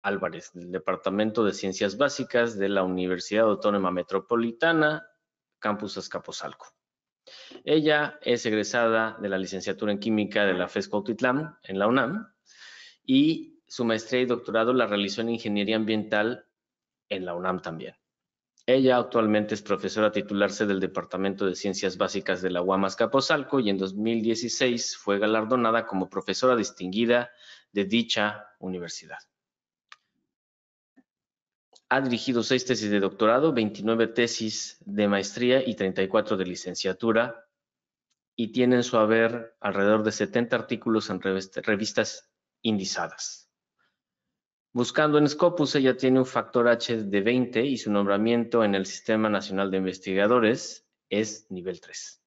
Álvarez, del Departamento de Ciencias Básicas de la Universidad Autónoma Metropolitana, Campus Azcapotzalco. Ella es egresada de la licenciatura en Química de la FES Cuautitlán, en la UNAM, y su maestría y doctorado la realizó en Ingeniería Ambiental en la UNAM también. Ella actualmente es profesora titular del Departamento de Ciencias Básicas de la UAM Azcapotzalco y en 2016 fue galardonada como profesora distinguida de dicha universidad. Ha dirigido 6 tesis de doctorado, 29 tesis de maestría y 34 de licenciatura, y tiene en su haber alrededor de 70 artículos en revistas indizadas. Buscando en Scopus, ella tiene un factor H de 20 y su nombramiento en el Sistema Nacional de Investigadores es nivel 3.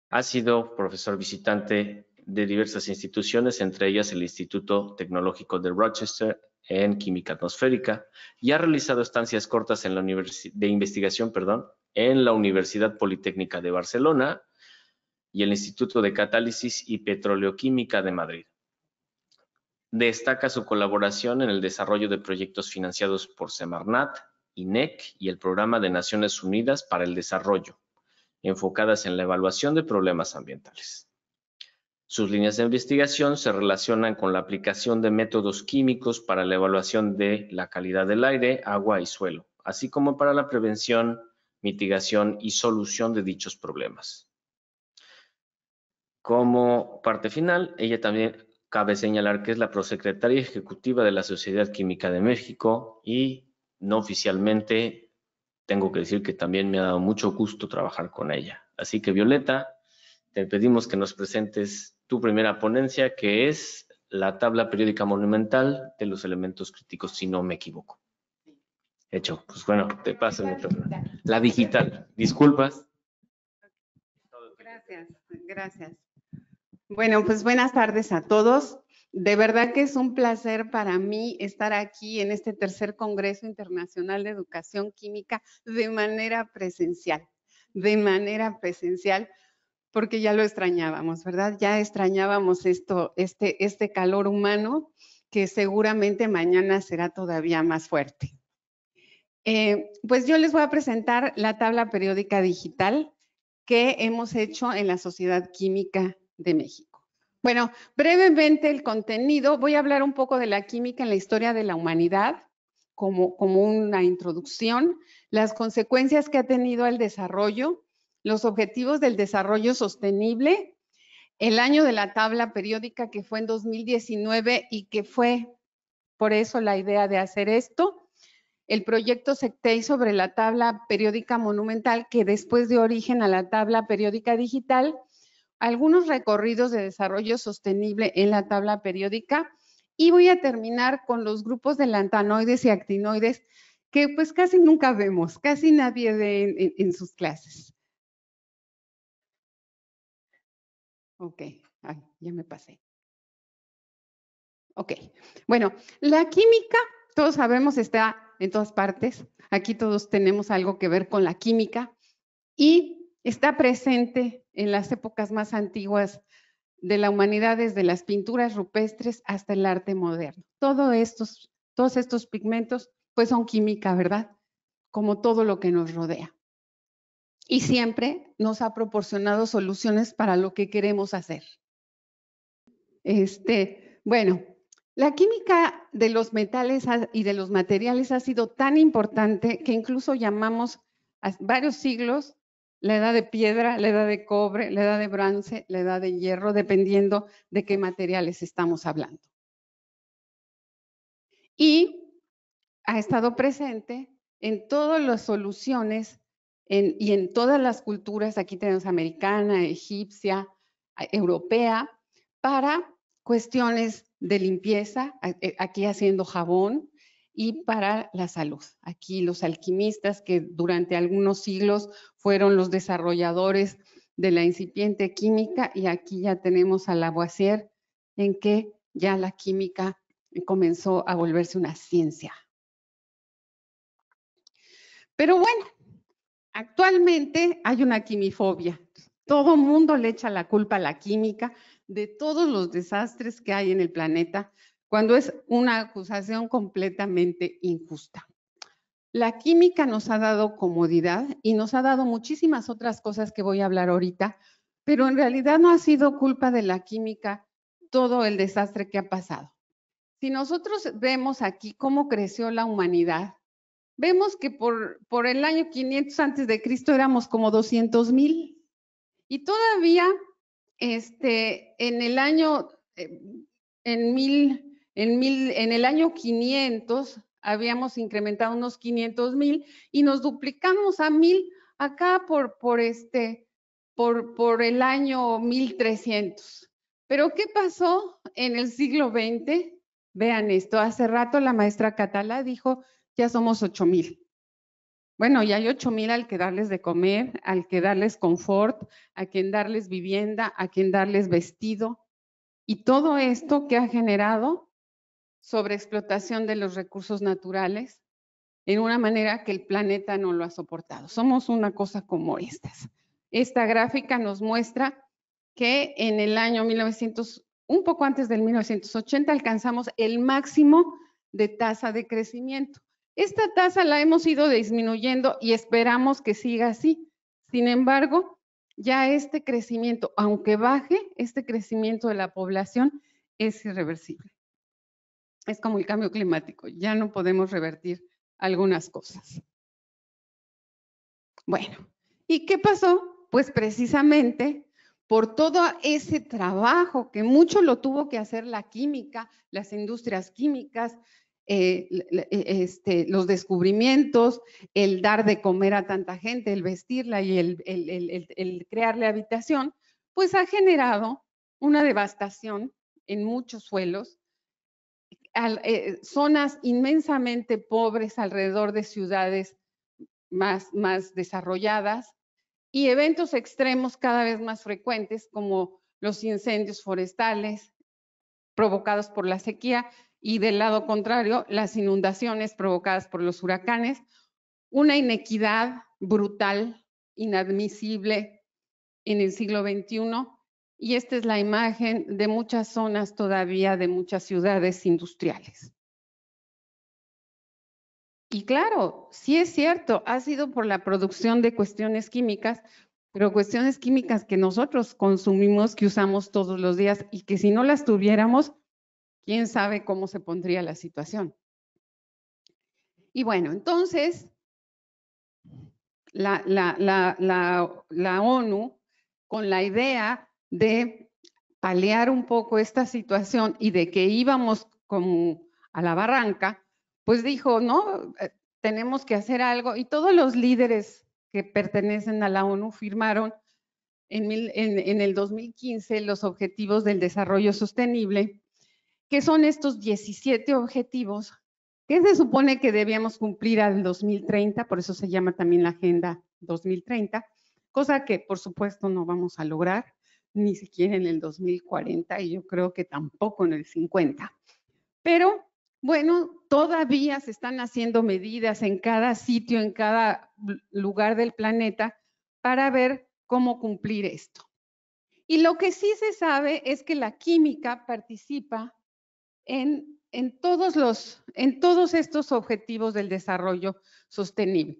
Ha sido profesor visitante de diversas instituciones, entre ellas el Instituto Tecnológico de Rochester en Química Atmosférica, y ha realizado estancias cortas en la de investigación en la Universidad Politécnica de Barcelona y el Instituto de Catálisis y Petroleoquímica de Madrid. Destaca su colaboración en el desarrollo de proyectos financiados por Semarnat, INEC y el Programa de Naciones Unidas para el Desarrollo, enfocadas en la evaluación de problemas ambientales. Sus líneas de investigación se relacionan con la aplicación de métodos químicos para la evaluación de la calidad del aire, agua y suelo, así como para la prevención, mitigación y solución de dichos problemas. Como parte final, ella también cabe señalar que es la prosecretaria ejecutiva de la Sociedad Química de México y no oficialmente tengo que decir que también me ha dado mucho gusto trabajar con ella. Así que, Violeta, te pedimos que nos presentes tu primera ponencia, que es la tabla periódica monumental de los elementos críticos, si no me equivoco. Hecho, pues bueno, te paso el micrófono. La digital, disculpas. Gracias. Bueno, pues buenas tardes a todos. De verdad que es un placer para mí estar aquí en este tercer Congreso Internacional de Educación Química de manera presencial, porque ya lo extrañábamos, ¿verdad? Ya extrañábamos este calor humano que seguramente mañana será todavía más fuerte. Pues yo les voy a presentar la tabla periódica digital que hemos hecho en la Sociedad Química de México. Bueno, brevemente el contenido, voy a hablar un poco de la química en la historia de la humanidad, como una introducción, las consecuencias que ha tenido el desarrollo, los objetivos del desarrollo sostenible, el año de la tabla periódica que fue en 2019 y que fue por eso la idea de hacer esto, el proyecto SECTEI sobre la tabla periódica monumental que después dio origen a la tabla periódica digital, algunos recorridos de desarrollo sostenible en la tabla periódica y voy a terminar con los grupos de lantanoides y actinoides que pues casi nunca vemos, casi nadie ve en sus clases. Ok, ay, ya me pasé. Ok, bueno, la química, todos sabemos, está en todas partes. Aquí todos tenemos algo que ver con la química y está presente en las épocas más antiguas de la humanidad, desde las pinturas rupestres hasta el arte moderno. Todos estos pigmentos, pues son química, ¿verdad? Como todo lo que nos rodea. Y siempre nos ha proporcionado soluciones para lo que queremos hacer. Bueno, la química de los metales y de los materiales ha sido tan importante que incluso llamamos a varios siglos la edad de piedra, la edad de cobre, la edad de bronce, la edad de hierro, dependiendo de qué materiales estamos hablando. Y ha estado presente en todas las soluciones y en todas las culturas, aquí tenemos americana, egipcia, europea, para cuestiones de limpieza, aquí haciendo jabón, y para la salud. Aquí los alquimistas que durante algunos siglos fueron los desarrolladores de la incipiente química, y aquí ya tenemos a Lavoisier en que ya la química comenzó a volverse una ciencia. Pero bueno, actualmente hay una quimifobia. Todo mundo le echa la culpa a la química de todos los desastres que hay en el planeta, cuando es una acusación completamente injusta. La química nos ha dado comodidad y nos ha dado muchísimas otras cosas que voy a hablar ahorita, pero en realidad no ha sido culpa de la química todo el desastre que ha pasado. Si nosotros vemos aquí cómo creció la humanidad, vemos que por el año 500 antes de Cristo éramos como 200,000 y todavía en el año en el año 500 habíamos incrementado unos 500,000 y nos duplicamos a 1,000 acá por el año 1300. Pero ¿qué pasó en el siglo XX? Vean esto, hace rato la maestra Catalá dijo, ya somos 8,000. Bueno, ya hay 8,000 al que darles de comer, al que darles confort, a quien darles vivienda, a quien darles vestido. Y todo esto que ha generado sobreexplotación de los recursos naturales en una manera que el planeta no lo ha soportado. Somos una cosa como estas. Esta gráfica nos muestra que en el año 1900, un poco antes del 1980, alcanzamos el máximo de tasa de crecimiento. Esta tasa la hemos ido disminuyendo y esperamos que siga así. Sin embargo, ya este crecimiento, aunque baje, este crecimiento de la población es irreversible. Es como el cambio climático, ya no podemos revertir algunas cosas. Bueno, ¿y qué pasó? Pues precisamente por todo ese trabajo que mucho lo tuvo que hacer la química, las industrias químicas, los descubrimientos, el dar de comer a tanta gente, el vestirla y el crearle habitación, pues ha generado una devastación en muchos suelos, zonas inmensamente pobres alrededor de ciudades más desarrolladas y eventos extremos cada vez más frecuentes como los incendios forestales provocados por la sequía y del lado contrario las inundaciones provocadas por los huracanes, una inequidad brutal, inadmisible en el siglo XXI. Y esta es la imagen de muchas zonas todavía de muchas ciudades industriales. Y claro, sí es cierto, ha sido por la producción de cuestiones químicas, pero cuestiones químicas que nosotros consumimos, que usamos todos los días y que si no las tuviéramos, quién sabe cómo se pondría la situación. Y bueno, entonces, la ONU, con la idea de paliar un poco esta situación y de que íbamos como a la barranca, pues dijo, no, tenemos que hacer algo. Y todos los líderes que pertenecen a la ONU firmaron en el 2015 los Objetivos del Desarrollo Sostenible, que son estos 17 objetivos que se supone que debíamos cumplir al 2030, por eso se llama también la Agenda 2030, cosa que por supuesto no vamos a lograr, ni siquiera en el 2040 y yo creo que tampoco en el 50. Pero bueno, todavía se están haciendo medidas en cada sitio, en cada lugar del planeta para ver cómo cumplir esto. Y lo que sí se sabe es que la química participa en todos estos objetivos del desarrollo sostenible.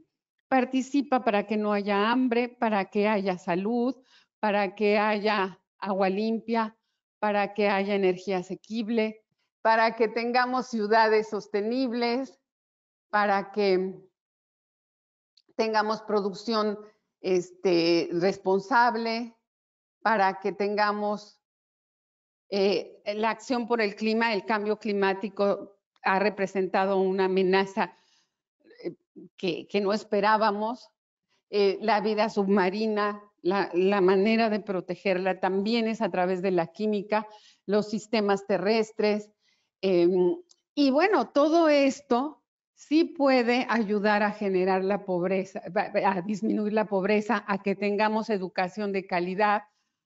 Participa para que no haya hambre, para que haya salud, para que haya agua limpia, para que haya energía asequible, para que tengamos ciudades sostenibles, para que tengamos producción responsable, para que tengamos la acción por el clima. El cambio climático ha representado una amenaza que no esperábamos. La vida submarina, la manera de protegerla también es a través de la química, los sistemas terrestres. Y bueno, todo esto sí puede ayudar a generar la pobreza, a disminuir la pobreza, a que tengamos educación de calidad,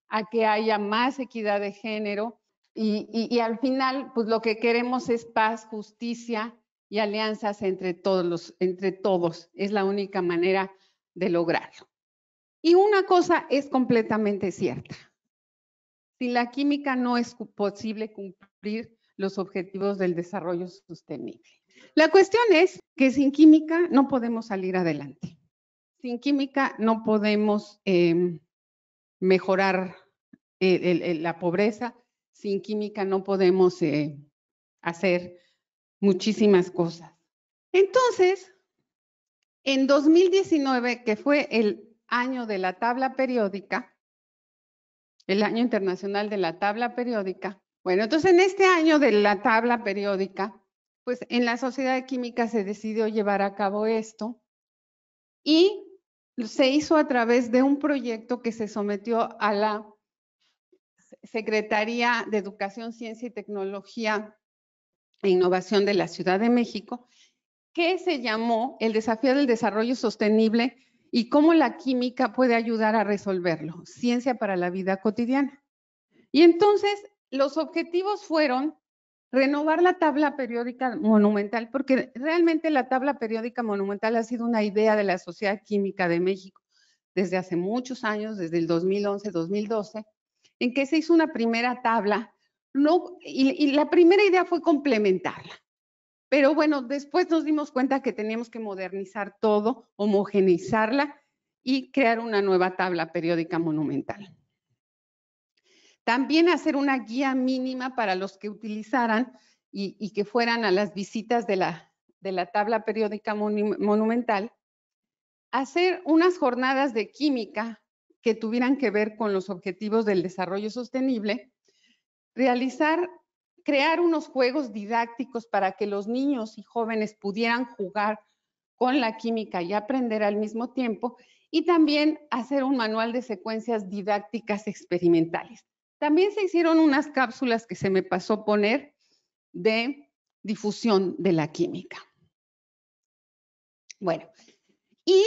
a que haya más equidad de género y al final, pues lo que queremos es paz, justicia y alianzas entre todos. Es la única manera de lograrlo. Y una cosa es completamente cierta. Sin la química no es posible cumplir los objetivos del desarrollo sostenible. La cuestión es que sin química no podemos salir adelante. Sin química no podemos mejorar la pobreza. Sin química no podemos hacer muchísimas cosas. Entonces, en 2019, que fue el año de la tabla periódica, el año internacional de la tabla periódica, bueno, entonces en este año de la tabla periódica, pues en la Sociedad de Química se decidió llevar a cabo esto y se hizo a través de un proyecto que se sometió a la Secretaría de Educación, Ciencia y Tecnología e Innovación de la Ciudad de México, que se llamó El Desafío del Desarrollo Sostenible y cómo la química puede ayudar a resolverlo, ciencia para la vida cotidiana. Y entonces los objetivos fueron renovar la tabla periódica monumental, porque realmente la tabla periódica monumental ha sido una idea de la Sociedad Química de México desde hace muchos años, desde el 2011-2012, en que se hizo una primera tabla, y la primera idea fue complementarla. Pero bueno, después nos dimos cuenta que teníamos que modernizar todo, homogeneizarla y crear una nueva tabla periódica monumental. También hacer una guía mínima para los que utilizaran y que fueran a las visitas de la tabla periódica monumental. Hacer unas jornadas de química que tuvieran que ver con los objetivos del desarrollo sostenible. Crear unos juegos didácticos para que los niños y jóvenes pudieran jugar con la química y aprender al mismo tiempo, y también hacer un manual de secuencias didácticas experimentales. También se hicieron unas cápsulas que se me pasó poner de difusión de la química. Bueno, y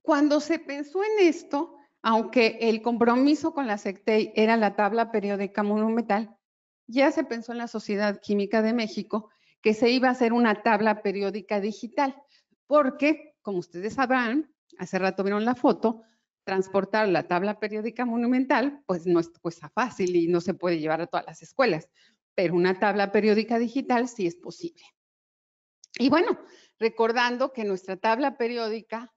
cuando se pensó en esto, aunque el compromiso con la SECTEI era la tabla periódica monumental, ya se pensó en la Sociedad Química de México que se iba a hacer una tabla periódica digital, porque, como ustedes sabrán, hace rato vieron la foto, transportar la tabla periódica monumental, pues no es cosa fácil y no se puede llevar a todas las escuelas, pero una tabla periódica digital sí es posible. Y bueno, recordando que nuestra tabla periódica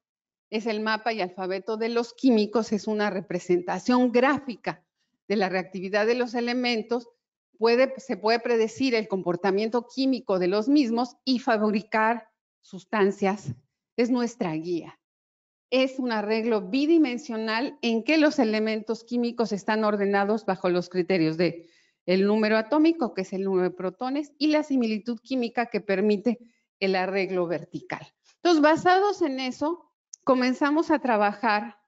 es el mapa y alfabeto de los químicos, es una representación gráfica de la reactividad de los elementos, se puede predecir el comportamiento químico de los mismos y fabricar sustancias. Es nuestra guía. Es un arreglo bidimensional en que los elementos químicos están ordenados bajo los criterios de el número atómico, que es el número de protones, y la similitud química que permite el arreglo vertical. Entonces, basados en eso, comenzamos a trabajar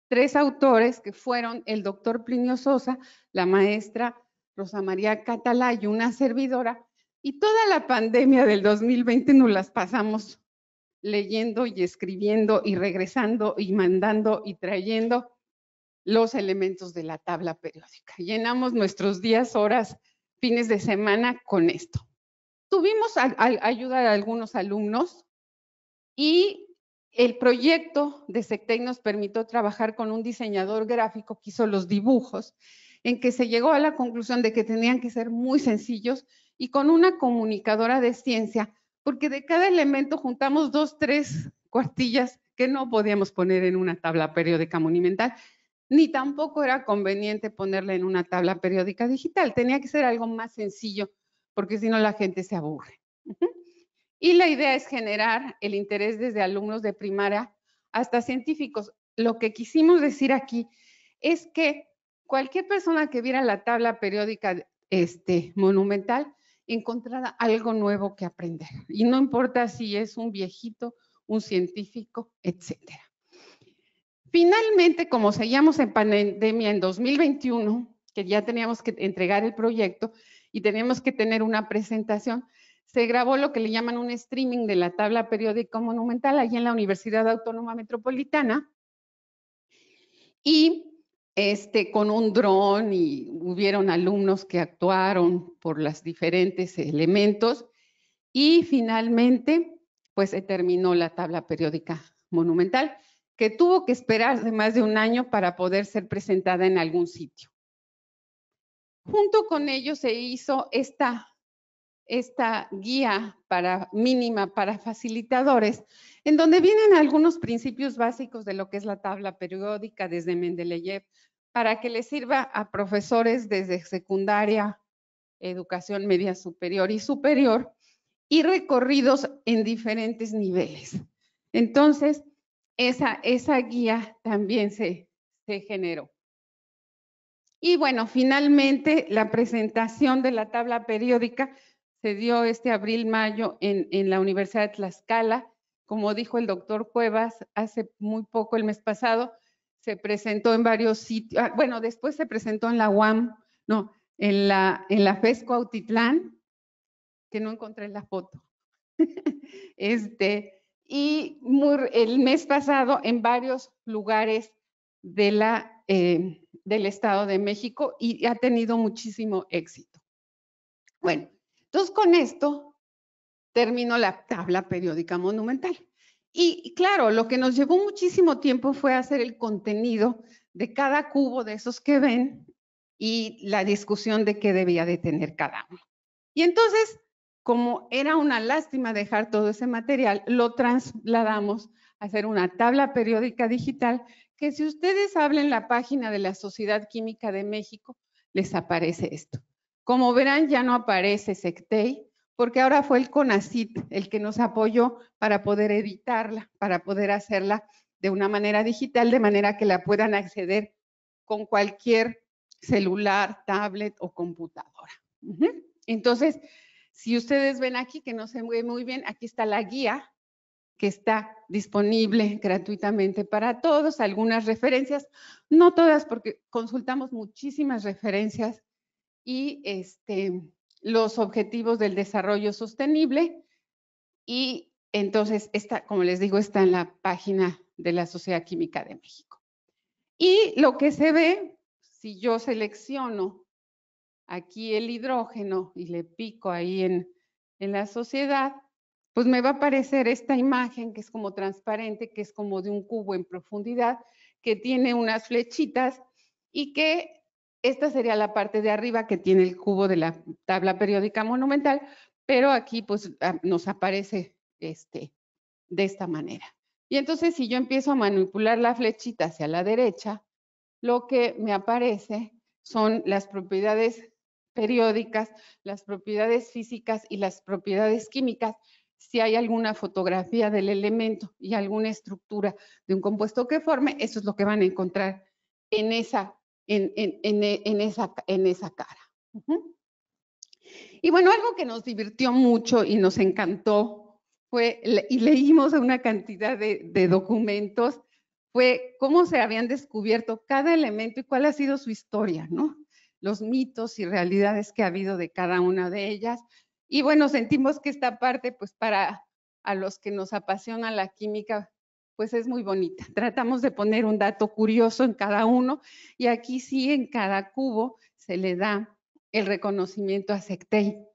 3 autores que fueron el doctor Plinio Sosa, la maestra Rosa María Catalá y una servidora, y toda la pandemia del 2020 nos las pasamos leyendo y escribiendo y regresando y mandando y trayendo los elementos de la tabla periódica. Llenamos nuestros días, horas, fines de semana con esto. Tuvimos ayuda de algunos alumnos y el proyecto de SECTEI nos permitió trabajar con un diseñador gráfico que hizo los dibujos, en que se llegó a la conclusión de que tenían que ser muy sencillos, y con una comunicadora de ciencia, porque de cada elemento juntamos 2, 3 cuartillas que no podíamos poner en una tabla periódica monumental, ni tampoco era conveniente ponerla en una tabla periódica digital. Tenía que ser algo más sencillo, porque si no la gente se aburre. Y la idea es generar el interés desde alumnos de primaria hasta científicos. Lo que quisimos decir aquí es que cualquier persona que viera la tabla periódica monumental encontrará algo nuevo que aprender. Y no importa si es un viejito, un científico, etcétera. Finalmente, como seguíamos en pandemia en 2021, que ya teníamos que entregar el proyecto y teníamos que tener una presentación, se grabó lo que le llaman un streaming de la tabla periódica monumental allí en la Universidad Autónoma Metropolitana, y con un dron, y hubieron alumnos que actuaron por los diferentes elementos, y finalmente pues se terminó la tabla periódica monumental, que tuvo que esperar de más de un año para poder ser presentada en algún sitio. Junto con ello se hizo esta guía mínima para facilitadores, en donde vienen algunos principios básicos de lo que es la tabla periódica desde Mendeleev, para que les sirva a profesores desde secundaria, educación media superior y superior, y recorridos en diferentes niveles. Entonces, esa guía también se generó. Y bueno, finalmente la presentación de la tabla periódica se dio este abril-mayo en la Universidad de Tlaxcala. Como dijo el doctor Cuevas, hace muy poco, el mes pasado, se presentó en varios sitios. Bueno, después se presentó en la UAM, no, en la FES Cuautitlán, que no encontré la foto. Y el mes pasado en varios lugares del Estado de México y ha tenido muchísimo éxito. Bueno, entonces con esto terminó la tabla periódica monumental. Y claro, lo que nos llevó muchísimo tiempo fue hacer el contenido de cada cubo de esos que ven y la discusión de qué debía de tener cada uno. Y entonces, como era una lástima dejar todo ese material, lo trasladamos a hacer una tabla periódica digital que si ustedes hablan la página de la Sociedad Química de México, les aparece esto. Como verán, ya no aparece SECTEI, porque ahora fue el CONACYT el que nos apoyó para poder editarla, para poder hacerla de una manera digital, de manera que la puedan acceder con cualquier celular, tablet o computadora. Entonces, si ustedes ven aquí que no se ve muy bien, aquí está la guía que está disponible gratuitamente para todos, algunas referencias, no todas porque consultamos muchísimas referencias y los objetivos del desarrollo sostenible y entonces esta, como les digo, está en la página de la Sociedad Química de México. Y lo que se ve, si yo selecciono aquí el hidrógeno y le pico ahí en la sociedad, pues me va a aparecer esta imagen que es como transparente, que es como de un cubo en profundidad, que tiene unas flechitas y que esta sería la parte de arriba que tiene el cubo de la tabla periódica monumental, pero aquí pues nos aparece de esta manera. Y entonces si yo empiezo a manipular la flechita hacia la derecha, lo que me aparece son las propiedades periódicas, las propiedades físicas y las propiedades químicas, si hay alguna fotografía del elemento y alguna estructura de un compuesto que forme, eso es lo que van a encontrar en esa cara. Y bueno, algo que nos divirtió mucho y nos encantó fue, y leímos una cantidad de documentos, fue cómo se habían descubierto cada elemento y cuál ha sido su historia, ¿no? Los mitos y realidades que ha habido de cada una de ellas. Y bueno, sentimos que esta parte, pues para a los que nos apasiona la química, pues es muy bonita. Tratamos de poner un dato curioso en cada uno y aquí sí, en cada cubo se le da el reconocimiento a SECTEI.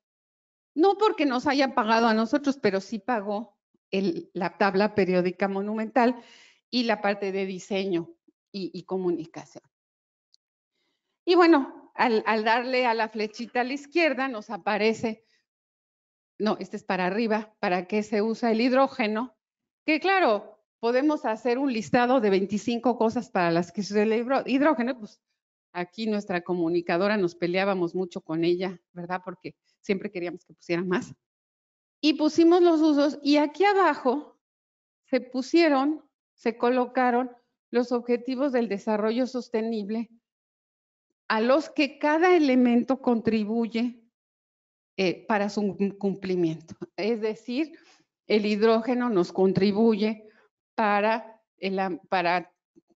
No porque nos haya pagado a nosotros, pero sí pagó la tabla periódica monumental y la parte de diseño y comunicación. Y bueno, al darle a la flechita a la izquierda nos aparece, no, este es para arriba, para qué se usa el hidrógeno, que claro, podemos hacer un listado de 25 cosas para las que se usa el hidrógeno, pues aquí nuestra comunicadora nos peleábamos mucho con ella, ¿verdad? Porque siempre queríamos que pusiera más. Y pusimos los usos y aquí abajo se colocaron los objetivos del desarrollo sostenible a los que cada elemento contribuye para su cumplimiento. Es decir, el hidrógeno nos contribuye para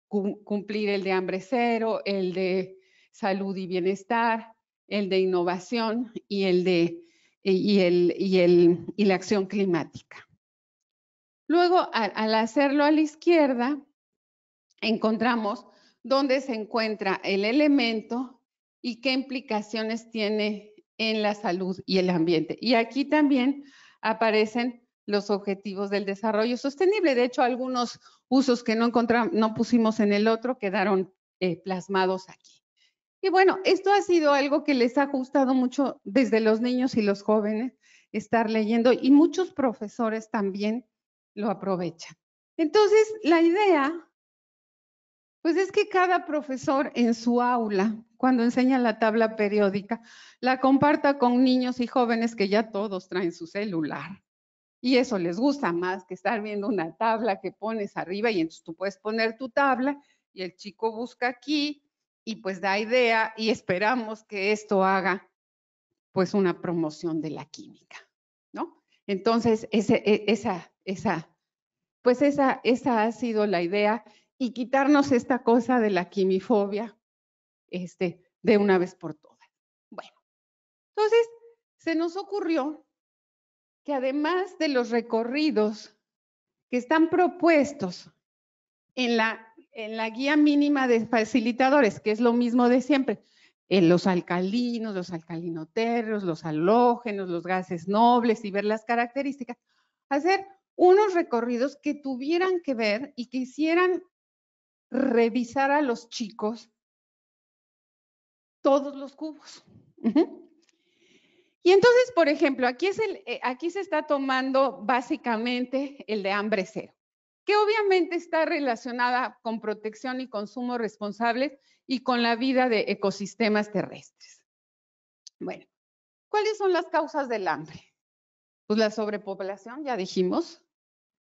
cumplir el de hambre cero, el de salud y bienestar, el de innovación y la acción climática. Luego, al hacerlo a la izquierda, encontramos dónde se encuentra el elemento y qué implicaciones tiene en la salud y el ambiente. Y aquí también aparecen los objetivos del desarrollo sostenible. De hecho, algunos usos que no pusimos en el otro quedaron plasmados aquí. Y bueno, esto ha sido algo que les ha gustado mucho desde los niños y los jóvenes, estar leyendo, y muchos profesores también lo aprovechan. Entonces, la idea, pues es que cada profesor en su aula, cuando enseña la tabla periódica, la comparta con niños y jóvenes que ya todos traen su celular. Y eso les gusta más que estar viendo una tabla que pones arriba, y entonces tú puedes poner tu tabla y el chico busca aquí y pues da idea, y esperamos que esto haga pues una promoción de la química, ¿no? Entonces, esa ha sido la idea, y quitarnos esta cosa de la quimifobia de una vez por todas. Bueno, entonces se nos ocurrió que además de los recorridos que están propuestos en la guía mínima de facilitadores, que es lo mismo de siempre, los alcalinos, los alcalinotérreos, los halógenos, los gases nobles, y ver las características, hacer unos recorridos que tuvieran que ver y que hicieran revisar a los chicos todos los cubos. Y entonces, por ejemplo, aquí se está tomando básicamente el de hambre cero, que obviamente está relacionada con protección y consumo responsables y con la vida de ecosistemas terrestres. Bueno, ¿cuáles son las causas del hambre? Pues la sobrepoblación, ya dijimos,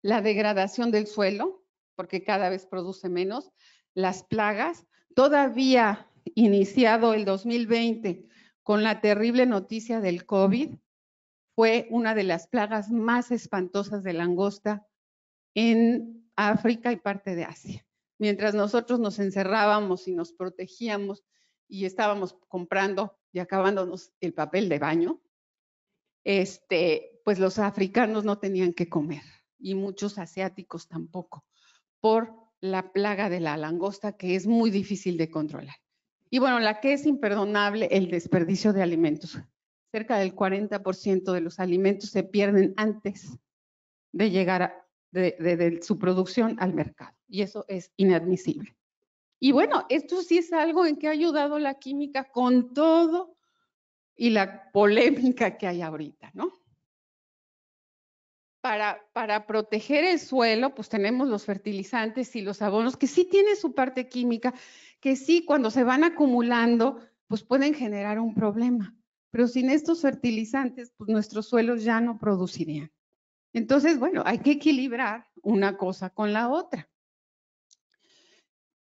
la degradación del suelo, porque cada vez produce menos, las plagas, todavía iniciado el 2020 con la terrible noticia del COVID, fue una de las plagas más espantosas de langosta en África y parte de Asia. Mientras nosotros nos encerrábamos y nos protegíamos y estábamos comprando y acabándonos el papel de baño, pues los africanos no tenían que comer, y muchos asiáticos tampoco, por la plaga de la langosta, que es muy difícil de controlar. Y bueno, la que es imperdonable, el desperdicio de alimentos. Cerca del 40% de los alimentos se pierden antes de llegar de su producción al mercado, y eso es inadmisible. Y bueno, esto sí es algo en que ha ayudado la química con todo y la polémica que hay ahorita, ¿no? Para proteger el suelo, pues tenemos los fertilizantes y los abonos, que sí tienen su parte química, que sí, cuando se van acumulando, pues pueden generar un problema. Pero sin estos fertilizantes, pues nuestros suelos ya no producirían. Entonces, bueno, hay que equilibrar una cosa con la otra.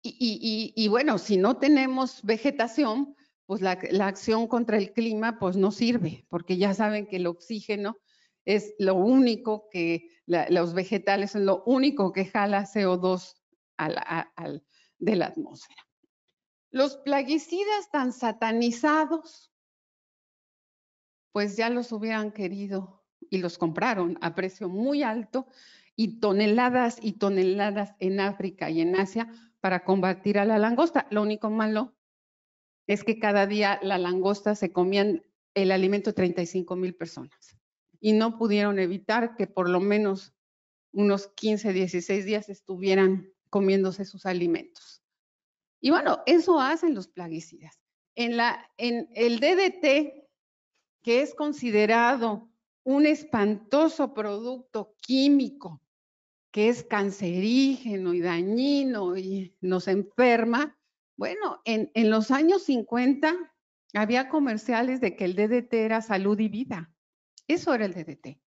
Y bueno, si no tenemos vegetación, pues la acción contra el clima pues no sirve, porque ya saben que el oxígeno es lo único que, los vegetales son lo único que jala CO2 de la atmósfera. Los plaguicidas tan satanizados, pues ya los hubieran querido y los compraron a precio muy alto, y toneladas en África y en Asia para combatir a la langosta. Lo único malo es que cada día la langosta se comían el alimento de 35,000 personas, y no pudieron evitar que por lo menos unos 15, 16 días estuvieran comiéndose sus alimentos. Y bueno, eso hacen los plaguicidas. En el DDT, que es considerado un espantoso producto químico, que es cancerígeno y dañino y nos enferma. Bueno, en los años 50 había comerciales de que el DDT era salud y vida. Eso era el DDT.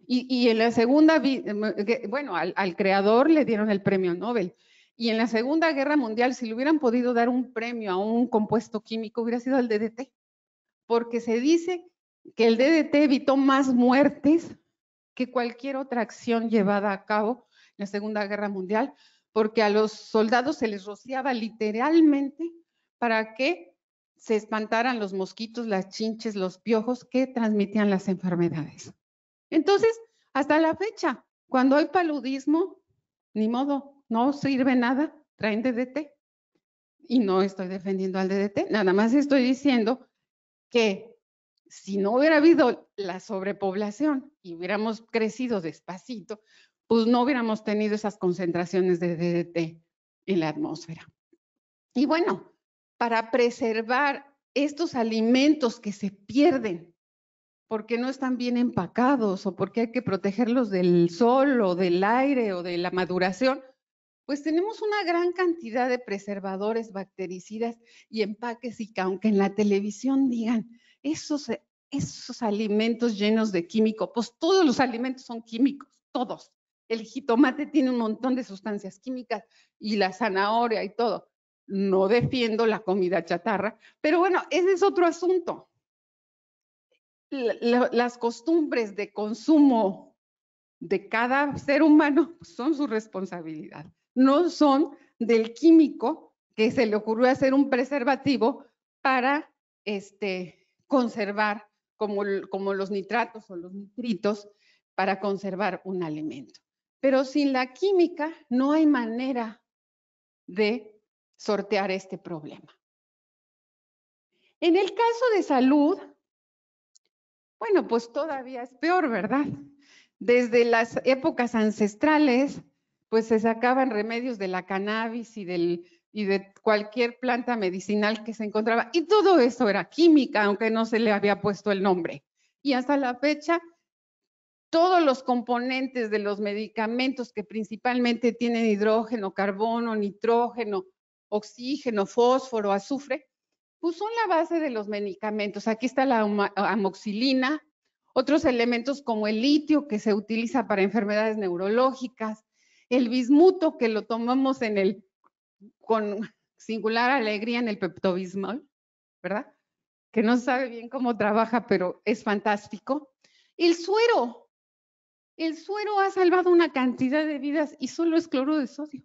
Y en la segunda, bueno, al creador le dieron el premio Nobel. Y en la Segunda Guerra Mundial, si le hubieran podido dar un premio a un compuesto químico, hubiera sido el DDT. Porque se dice que el DDT evitó más muertes que cualquier otra acción llevada a cabo en la Segunda Guerra Mundial, porque a los soldados se les rociaba literalmente para que se espantaran los mosquitos, las chinches, los piojos que transmitían las enfermedades. Entonces, hasta la fecha, cuando hay paludismo, ni modo, no sirve nada, traen DDT. Y no estoy defendiendo al DDT, nada más estoy diciendo que si no hubiera habido la sobrepoblación y hubiéramos crecido despacito, pues no hubiéramos tenido esas concentraciones de DDT en la atmósfera. Y bueno, para preservar estos alimentos que se pierden porque no están bien empacados o porque hay que protegerlos del sol o del aire o de la maduración, pues tenemos una gran cantidad de preservadores, bactericidas y empaques, y que aunque en la televisión digan esos alimentos llenos de químicos, pues todos los alimentos son químicos, todos. El jitomate tiene un montón de sustancias químicas y la zanahoria y todo. No defiendo la comida chatarra, pero bueno, ese es otro asunto. Las costumbres de consumo de cada ser humano son su responsabilidad, no son del químico que se le ocurrió hacer un preservativo para conservar, como los nitratos o los nitritos, para conservar un alimento. Pero sin la química no hay manera de sortear este problema. En el caso de salud, bueno, pues todavía es peor, ¿verdad? Desde las épocas ancestrales, pues se sacaban remedios de la cannabis y de cualquier planta medicinal que se encontraba, y todo eso era química, aunque no se le había puesto el nombre. Y hasta la fecha, todos los componentes de los medicamentos que principalmente tienen hidrógeno, carbono, nitrógeno, oxígeno, fósforo, azufre, pues son la base de los medicamentos. Aquí está la amoxicilina, otros elementos como el litio que se utiliza para enfermedades neurológicas, el bismuto que lo tomamos con singular alegría en el Pepto-Bismol, ¿verdad? Que no sabe bien cómo trabaja, pero es fantástico. El suero ha salvado una cantidad de vidas y solo es cloro de sodio,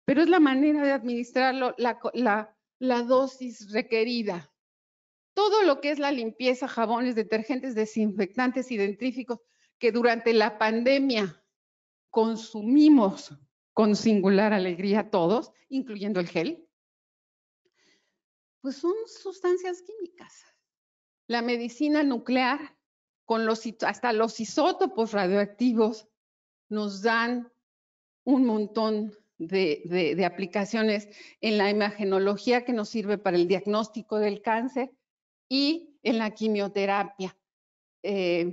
pero es la manera de administrarlo, la dosis requerida. Todo lo que es la limpieza, jabones, detergentes, desinfectantes y dentífricos que durante la pandemia consumimos con singular alegría todos, incluyendo el gel, pues son sustancias químicas. La medicina nuclear, hasta los isótopos radioactivos, nos dan un montón de aplicaciones en la imagenología que nos sirve para el diagnóstico del cáncer y en la quimioterapia.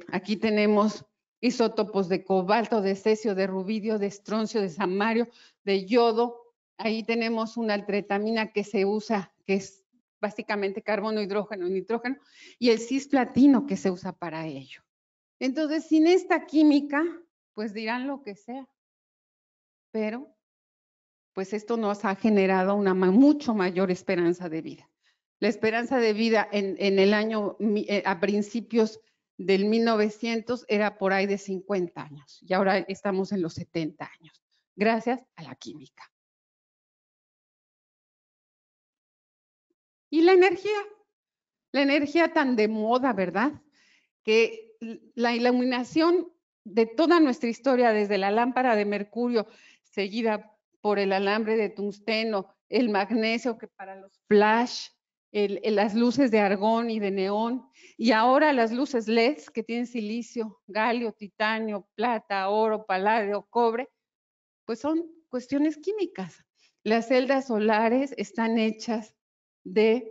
Aquí tenemos isótopos de cobalto, de cesio, de rubidio, de estroncio, de samario, de yodo. Ahí tenemos una altretamina que se usa, que es básicamente carbono, hidrógeno y nitrógeno, y el cisplatino que se usa para ello. Entonces, sin esta química, pues dirán lo que sea, pero pues esto nos ha generado una mucho mayor esperanza de vida. La esperanza de vida en el año, a principios del 1900 era por ahí de 50 años y ahora estamos en los 70 años, gracias a la química. Y la energía tan de moda, ¿verdad? Que la iluminación de toda nuestra historia, desde la lámpara de mercurio, seguida por el alambre de tungsteno, el magnesio que para los flash, las luces de argón y de neón, y ahora las luces LED que tienen silicio, galio, titanio, plata, oro, paladio, cobre, pues son cuestiones químicas. Las celdas solares están hechas de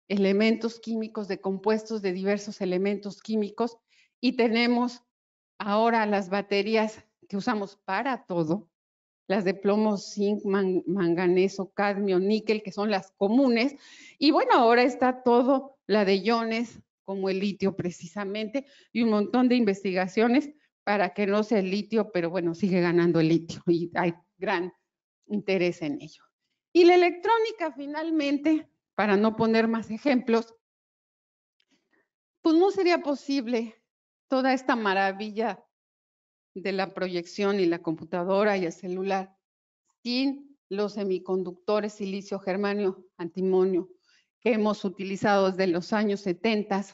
elementos químicos, de compuestos de diversos elementos químicos, y tenemos ahora las baterías que usamos para todo, las de plomo, zinc, manganeso, cadmio, níquel, que son las comunes, y bueno, ahora está todo la de iones, como el litio precisamente, y un montón de investigaciones para que no sea el litio, pero bueno, sigue ganando el litio y hay gran interés en ello. Y la electrónica finalmente, para no poner más ejemplos, pues no sería posible toda esta maravilla de la proyección y la computadora y el celular sin los semiconductores silicio, germanio, antimonio que hemos utilizado desde los años 70,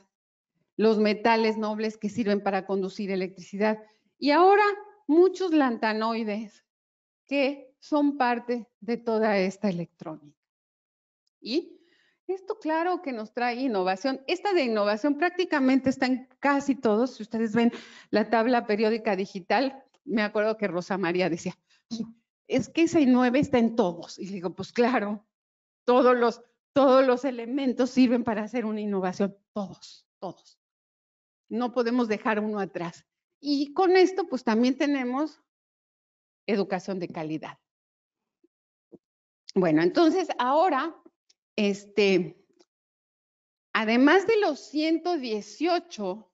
los metales nobles que sirven para conducir electricidad y ahora muchos lantanoides que son parte de toda esta electrónica. Y esto claro que nos trae innovación. Esta de innovación prácticamente está en casi todos. Si ustedes ven la tabla periódica digital, me acuerdo que Rosa María decía, es que esa 9 está en todos. Y digo, pues claro, todos los Todos los elementos sirven para hacer una innovación, todos, todos. No podemos dejar uno atrás. Y con esto, pues también tenemos educación de calidad. Bueno, entonces ahora, además de los 118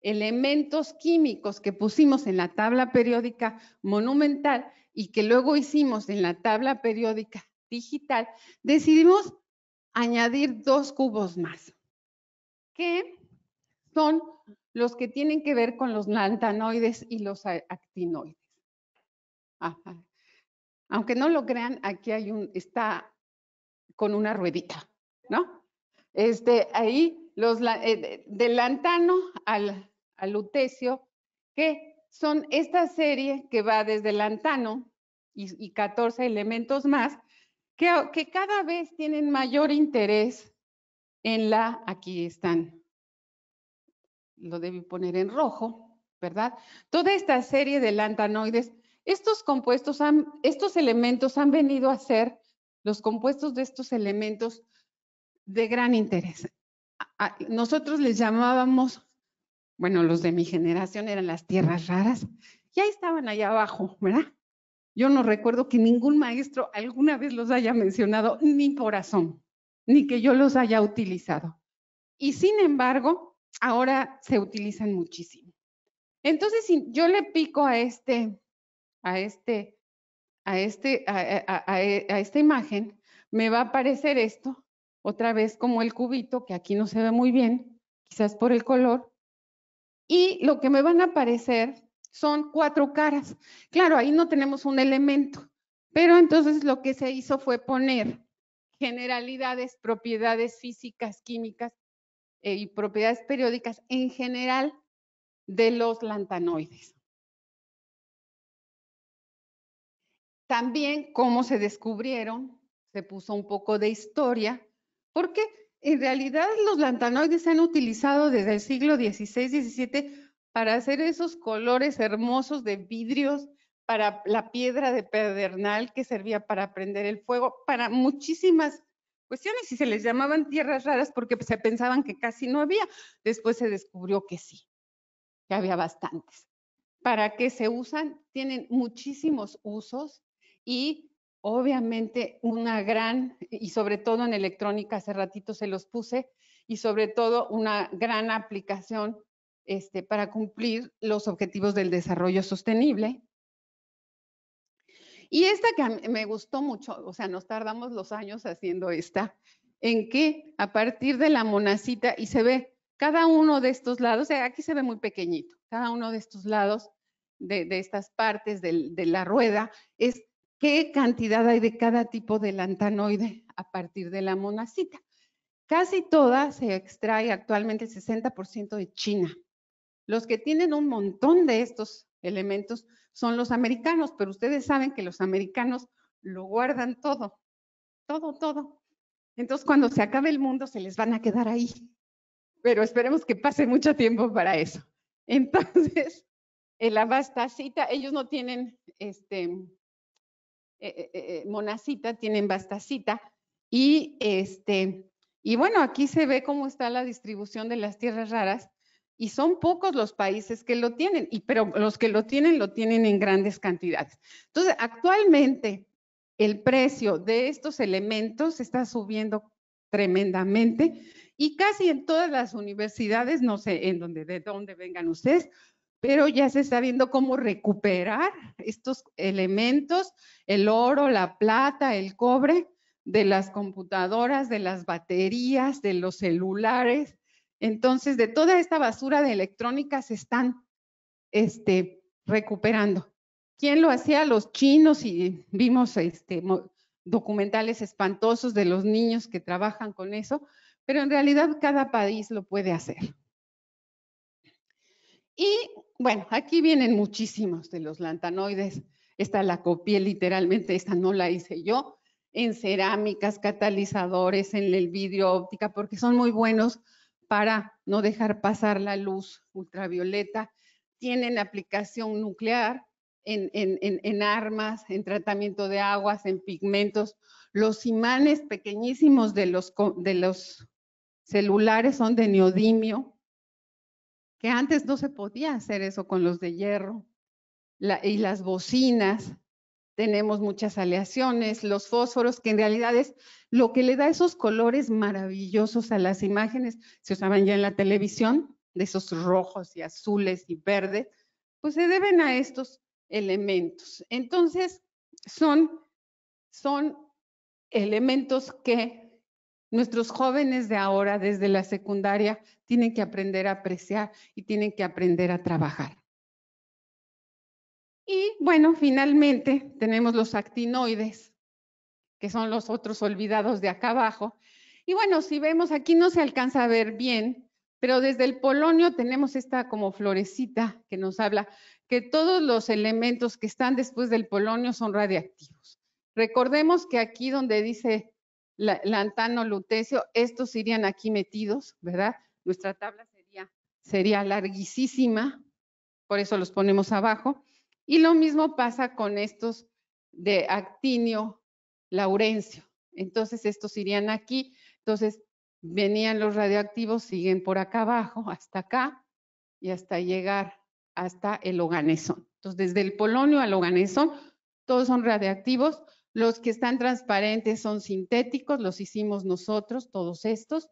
elementos químicos que pusimos en la tabla periódica monumental y que luego hicimos en la tabla periódica digital, decidimos añadir 2 cubos más, que son los que tienen que ver con los lantanoides y los actinoides. Ajá. Aunque no lo crean, aquí está con una ruedita, ¿no? Ahí del lantano al lutecio, que son esta serie que va desde el lantano y 14 elementos más, que cada vez tienen mayor interés en aquí están, lo debí poner en rojo, ¿verdad? Toda esta serie de lantanoides, estos elementos han venido a ser los compuestos de estos elementos de gran interés. Nosotros les llamábamos, bueno, los de mi generación eran las tierras raras, y ahí estaban allá abajo, ¿verdad? Yo no recuerdo que ningún maestro alguna vez los haya mencionado, ni por razón, ni que yo los haya utilizado. Y sin embargo, ahora se utilizan muchísimo. Entonces, si yo le pico a esta imagen, me va a aparecer esto, otra vez como el cubito, que aquí no se ve muy bien, quizás por el color, y lo que me van a aparecer son 4 caras. Claro, ahí no tenemos un elemento, pero entonces lo que se hizo fue poner generalidades, propiedades físicas, químicas y propiedades periódicas en general de los lantanoides. También cómo se descubrieron, se puso un poco de historia, porque en realidad los lantanoides se han utilizado desde el siglo XVI, XVII para hacer esos colores hermosos de vidrios, para la piedra de pedernal que servía para prender el fuego, para muchísimas cuestiones, y se les llamaban tierras raras porque se pensaban que casi no había. Después se descubrió que sí, que había bastantes. ¿Para qué se usan? Tienen muchísimos usos y obviamente una gran, y sobre todo en electrónica, hace ratito se los puse, y sobre todo una gran aplicación para cumplir los objetivos del desarrollo sostenible. Y esta que me gustó mucho, o sea, nos tardamos los años haciendo esta, en que a partir de la monacita, y se ve cada uno de estos lados, aquí se ve muy pequeñito, cada uno de estos lados de estas partes de la rueda es qué cantidad hay de cada tipo de lantanoide a partir de la monacita. Casi toda se extrae actualmente el 60% de China. Los que tienen un montón de estos elementos son los americanos, pero ustedes saben que los americanos lo guardan todo, todo, todo. Entonces, cuando se acabe el mundo, se les van a quedar ahí. Pero esperemos que pase mucho tiempo para eso. Entonces, la bastacita, ellos no tienen monacita, tienen bastacita. Y bueno, aquí se ve cómo está la distribución de las tierras raras. Y son pocos los países que lo tienen, pero los que lo tienen en grandes cantidades. Entonces, actualmente, el precio de estos elementos está subiendo tremendamente y casi en todas las universidades, no sé de dónde vengan ustedes, pero ya se está viendo cómo recuperar estos elementos, el oro, la plata, el cobre, de las computadoras, de las baterías, de los celulares. Entonces, de toda esta basura de electrónica se están recuperando. ¿Quién lo hacía? Los chinos, y vimos documentales espantosos de los niños que trabajan con eso, pero en realidad cada país lo puede hacer. Y bueno, aquí vienen muchísimos de los lantanoides. Esta la copié literalmente, esta no la hice yo, en cerámicas, catalizadores, en el vidrio óptica, porque son muy buenos para no dejar pasar la luz ultravioleta. Tienen aplicación nuclear, en armas, en tratamiento de aguas, en pigmentos. Los imanes pequeñísimos de los celulares son de neodimio, que antes no se podía hacer eso con los de hierro. Y las bocinas, tenemos muchas aleaciones, los fósforos, que en realidad es lo que le da esos colores maravillosos a las imágenes, se usaban ya en la televisión, de esos rojos y azules y verdes, pues se deben a estos elementos. Entonces, son elementos que nuestros jóvenes de ahora, desde la secundaria, tienen que aprender a apreciar y tienen que aprender a trabajar. Y bueno, finalmente tenemos los actinoides, que son los otros olvidados de acá abajo. Y bueno, si vemos, aquí no se alcanza a ver bien, pero desde el polonio tenemos esta como florecita que nos habla que todos los elementos que están después del polonio son radiactivos. Recordemos que aquí donde dice lantano, lutecio, estos irían aquí metidos, ¿verdad? Nuestra tabla sería larguísima, por eso los ponemos abajo. Y lo mismo pasa con estos de actinio, laurencio. Entonces, estos irían aquí. Entonces, venían los radioactivos, siguen por acá abajo, hasta acá, y hasta llegar hasta el oganesón. Entonces, desde el polonio al oganesón, todos son radiactivos. Los que están transparentes son sintéticos, los hicimos nosotros, todos estos.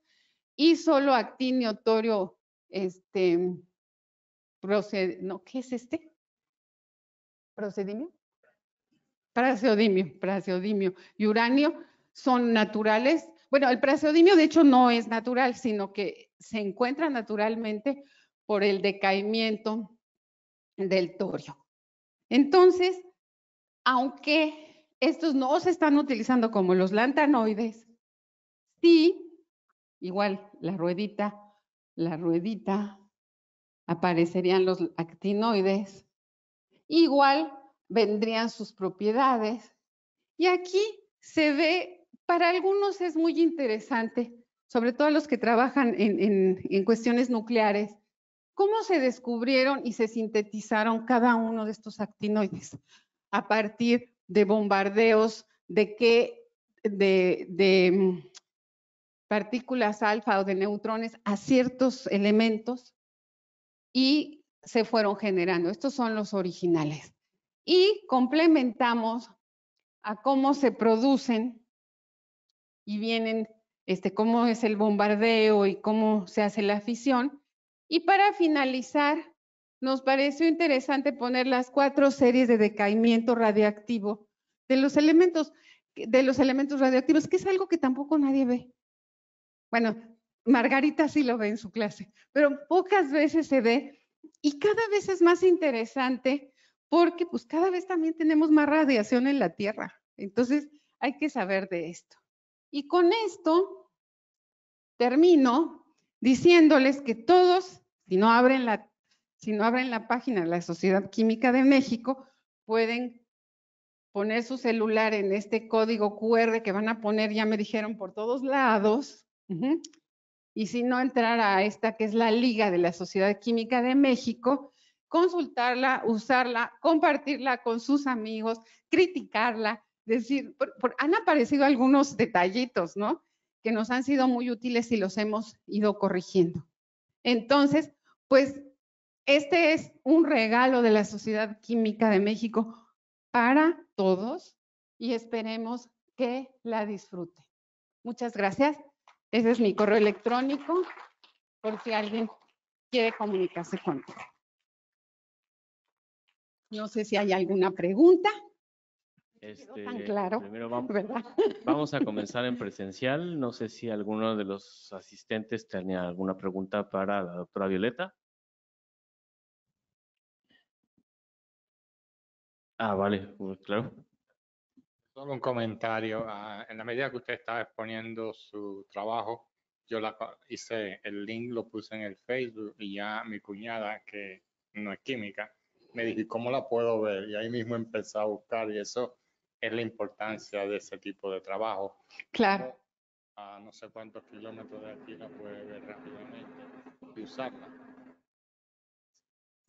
Y solo actinio, torio, ¿qué es este? ¿Procedimio? Praseodimio y uranio son naturales. Bueno, el praseodimio de hecho no es natural, sino que se encuentra naturalmente por el decaimiento del torio. Entonces, aunque estos no se están utilizando como los lantanoides, sí, igual la ruedita, aparecerían los actinoides, igual vendrían sus propiedades. Y aquí se ve, para algunos es muy interesante, sobre todo los que trabajan en cuestiones nucleares, cómo se descubrieron y se sintetizaron cada uno de estos actinoides a partir de bombardeos de partículas alfa o de neutrones a ciertos elementos y se fueron generando. Estos son los originales. Y complementamos a cómo se producen y vienen, cómo es el bombardeo y cómo se hace la fisión. Y para finalizar, nos pareció interesante poner las 4 series de decaimiento radiactivo de los elementos radioactivos, que es algo que tampoco nadie ve. Bueno, Margarita sí lo ve en su clase, pero pocas veces se ve y cada vez es más interesante porque pues cada vez también tenemos más radiación en la Tierra. Entonces hay que saber de esto. Y con esto termino diciéndoles que todos, si no abren la página de la Sociedad Química de México, pueden poner su celular en este código QR que van a poner, ya me dijeron, por todos lados. Y si no, entrar a esta que es la Liga de la Sociedad Química de México, consultarla, usarla, compartirla con sus amigos, criticarla, decir, han aparecido algunos detallitos, ¿no? Que nos han sido muy útiles y los hemos ido corrigiendo. Entonces, pues, este es un regalo de la Sociedad Química de México para todos y esperemos que la disfruten. Muchas gracias. Ese es mi correo electrónico, por si alguien quiere comunicarse conmigo. No sé si hay alguna pregunta. Tan claro, primero ¿verdad? vamos a comenzar en presencial. No sé si alguno de los asistentes tenía alguna pregunta para la doctora Violeta. Vale, pues claro. Solo un comentario. En la medida que usted estaba exponiendo su trabajo, yo hice el link, lo puse en el Facebook y ya mi cuñada, que no es química, me dijo, ¿cómo la puedo ver? Y ahí mismo empecé a buscar y eso es la importancia de ese tipo de trabajo. Claro. A no sé cuántos kilómetros de aquí la puede ver rápidamente y usarla.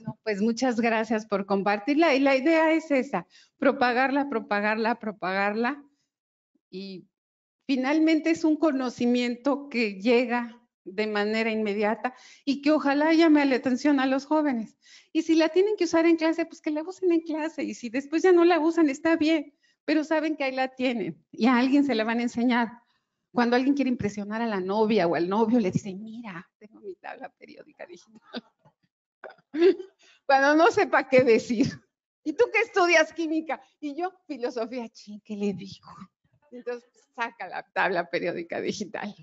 No, pues muchas gracias por compartirla. Y la idea es esa, propagarla, propagarla, propagarla. Y finalmente es un conocimiento que llega de manera inmediata y que ojalá llame la atención a los jóvenes. Y si la tienen que usar en clase, pues que la usen en clase. Y si después ya no la usan, está bien, pero saben que ahí la tienen y a alguien se la van a enseñar. Cuando alguien quiere impresionar a la novia o al novio, le dicen, mira, tengo mi tabla periódica digital. Cuando no sepa qué decir. ¿Y tú qué estudias química? Y yo, filosofía. Ching, ¿qué le digo? Entonces, saca la tabla periódica digital.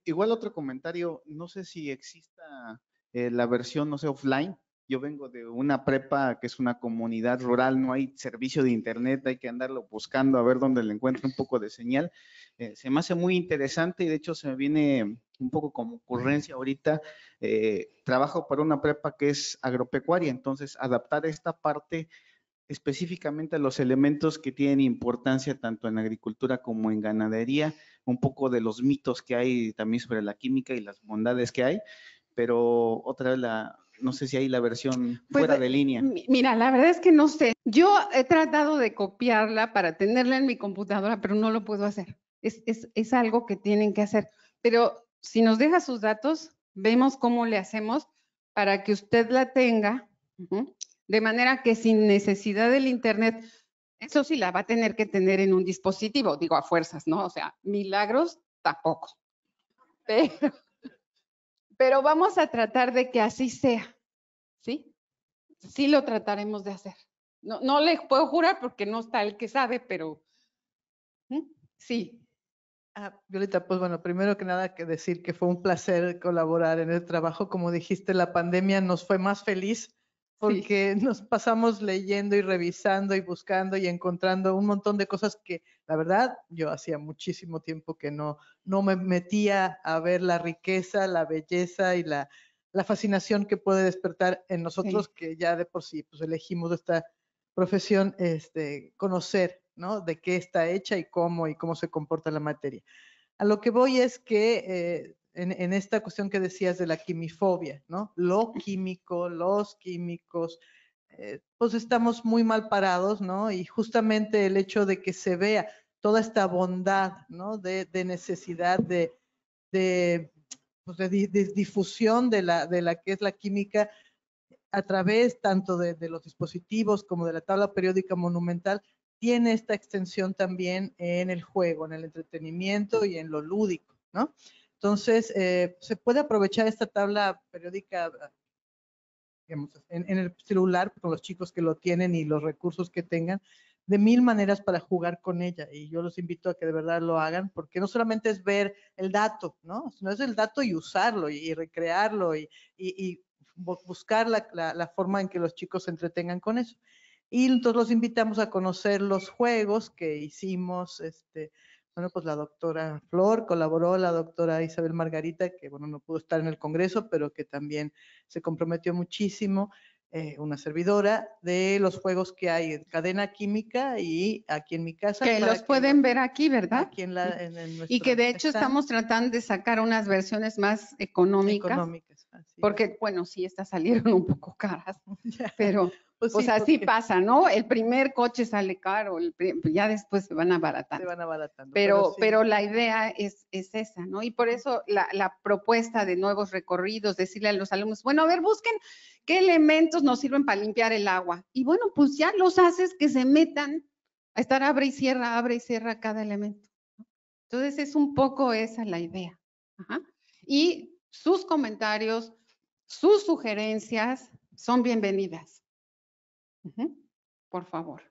Igual otro comentario, no sé si exista la versión, no sé, offline. Yo vengo de una prepa que es una comunidad rural, no hay servicio de internet, hay que andarlo buscando a ver dónde le encuentro un poco de señal. Se me hace muy interesante y de hecho se me viene un poco como ocurrencia ahorita. Trabajo para una prepa que es agropecuaria, entonces adaptar esta parte específicamente a los elementos que tienen importancia tanto en agricultura como en ganadería, un poco de los mitos que hay también sobre la química y las bondades que hay, pero otra vez no sé si hay la versión fuera de línea. Mira, la verdad es que no sé. Yo he tratado de copiarla para tenerla en mi computadora, pero no lo puedo hacer. Es algo que tienen que hacer. Pero si nos deja sus datos, vemos cómo le hacemos para que usted la tenga, de manera que sin necesidad del internet, eso sí la va a tener que tener en un dispositivo, digo a fuerzas, ¿no? O sea, milagros tampoco. Pero vamos a tratar de que así sea, ¿sí? Sí lo trataremos de hacer. No le puedo jurar porque no está el que sabe, pero sí. Violeta, pues bueno, primero que nada que decir que fue un placer colaborar en el trabajo. Como dijiste, la pandemia nos fue más feliz porque nos pasamos leyendo y revisando y buscando y encontrando un montón de cosas que, la verdad, yo hacía muchísimo tiempo que no me metía a ver la riqueza, la belleza y la fascinación que puede despertar en nosotros, que ya de por sí pues elegimos esta profesión, conocer, ¿no? De qué está hecha y cómo se comporta la materia. A lo que voy es que en esta cuestión que decías de la quimifobia, ¿no? Lo químico, los químicos, pues estamos muy mal parados, ¿no? Y justamente el hecho de que se vea toda esta bondad, ¿no? De necesidad de difusión de la que es la química a través tanto de los dispositivos como de la tabla periódica monumental, tiene esta extensión también en el juego, en el entretenimiento y en lo lúdico, ¿no? Entonces, se puede aprovechar esta tabla periódica, digamos, en el celular, con los chicos que lo tienen y los recursos que tengan, de mil maneras para jugar con ella. Y yo los invito a que de verdad lo hagan, porque no solamente es ver el dato, ¿no? Sino es el dato y usarlo y recrearlo y buscar la forma en que los chicos se entretengan con eso. Y entonces los invitamos a conocer los juegos que hicimos, bueno, pues la doctora Flor colaboró, la doctora Isabel Margarita, que bueno, no pudo estar en el Congreso, pero que también se comprometió muchísimo, una servidora, de los juegos que hay en Cadena Química y aquí en mi casa. Que los pueden ver aquí, ¿verdad? Aquí en y que de hecho estamos tratando de sacar unas versiones más económicas porque, bueno, sí, estas salieron un poco caras, pero pues sí, así pasa, ¿no? El primer coche sale caro, ya después se van abaratando. Se van abaratando. Pero la idea es esa, ¿no? Y por eso la propuesta de nuevos recorridos, decirle a los alumnos, bueno, a ver, busquen qué elementos nos sirven para limpiar el agua. Y bueno, pues ya los haces que se metan a estar abre y cierra cada elemento. Entonces es un poco esa la idea. Ajá. Y sus comentarios, sus sugerencias son bienvenidas. Por favor.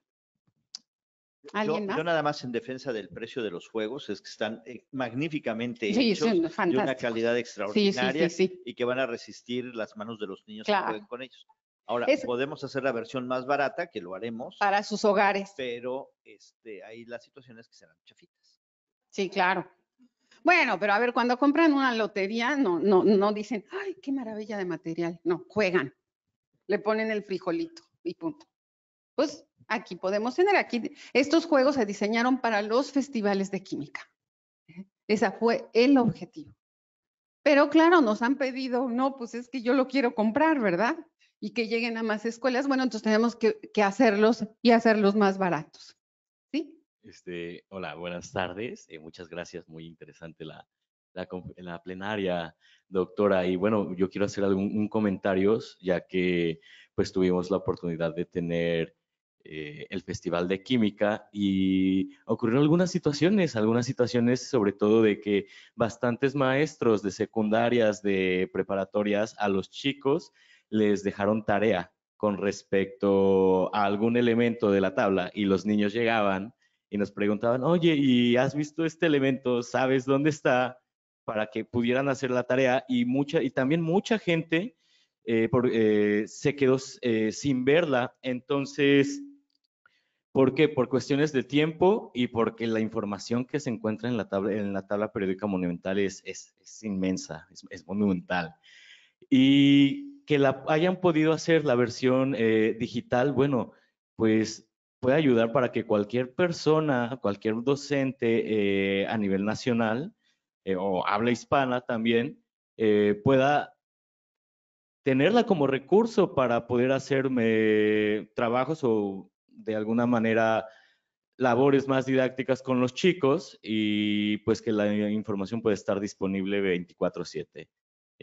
¿Alguien más? Yo nada más en defensa del precio de los juegos, es que están magníficamente hechos, de una calidad extraordinaria sí. y que van a resistir las manos de los niños que jueguen con ellos. Ahora, podemos hacer la versión más barata, que lo haremos. Para sus hogares. Pero hay las situaciones que serán chafitas. Sí, claro. Bueno, pero a ver, cuando compran una lotería, no dicen, ay, qué maravilla de material. No, juegan. Le ponen el frijolito y punto. Pues aquí podemos tener, estos juegos se diseñaron para los festivales de química. Ese fue el objetivo. Pero claro, nos han pedido, no, pues es que yo lo quiero comprar, ¿verdad? y que lleguen a más escuelas, bueno, entonces tenemos que hacerlos y hacerlos más baratos. ¿Sí? Hola, buenas tardes. Muchas gracias, muy interesante la plenaria, doctora. Y bueno, yo quiero hacer un comentario, ya que pues tuvimos la oportunidad de tener el Festival de Química y ocurrieron algunas situaciones sobre todo de que bastantes maestros de secundarias, de preparatorias, a los chicos les dejaron tarea con respecto a algún elemento de la tabla y los niños llegaban y nos preguntaban, oye, ¿y has visto este elemento? ¿Sabes dónde está? Para que pudieran hacer la tarea y también mucha gente se quedó sin verla. Entonces, ¿por qué? Por cuestiones de tiempo y porque la información que se encuentra en la tabla periódica monumental es inmensa, es monumental. Y que la hayan podido hacer la versión digital, bueno, pues puede ayudar para que cualquier persona, cualquier docente a nivel nacional o habla hispana también pueda tenerla como recurso para poder hacer trabajos o de alguna manera labores más didácticas con los chicos y pues que la información puede estar disponible 24/7,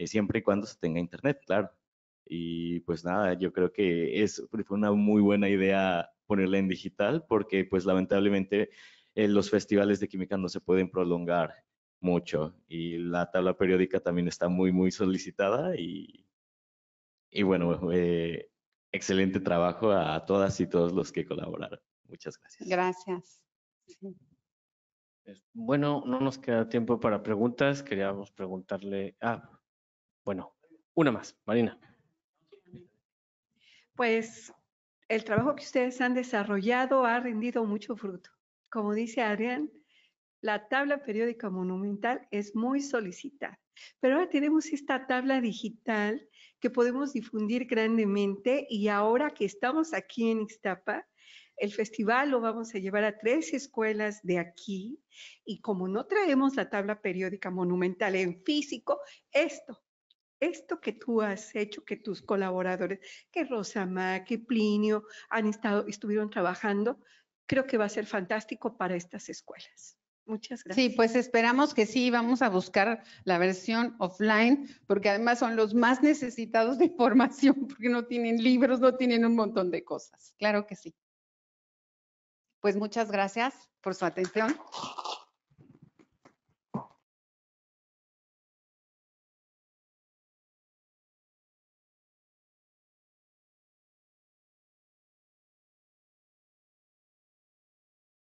siempre y cuando se tenga internet, claro. Y pues nada, yo creo que fue una muy buena idea ponerla en digital porque pues lamentablemente los festivales de química no se pueden prolongar mucho y la tabla periódica también está muy solicitada y bueno, excelente trabajo a todas y todos los que colaboraron. Muchas gracias. Gracias. Sí. Bueno, no nos queda tiempo para preguntas. Queríamos preguntarle. Bueno, una más, Marina. Pues el trabajo que ustedes han desarrollado ha rendido mucho fruto. Como dice Adrián, la tabla periódica monumental es muy solicitada, pero ahora tenemos esta tabla digital que podemos difundir grandemente y ahora que estamos aquí en Ixtapa, el festival lo vamos a llevar a 3 escuelas de aquí y como no traemos la tabla periódica monumental en físico, esto que tú has hecho, que tus colaboradores, que Rosama, que Plinio estuvieron trabajando, creo que va a ser fantástico para estas escuelas. Muchas gracias. Sí, pues esperamos que sí, vamos a buscar la versión offline, porque además son los más necesitados de información, porque no tienen libros, no tienen un montón de cosas. Claro que sí. Pues muchas gracias por su atención.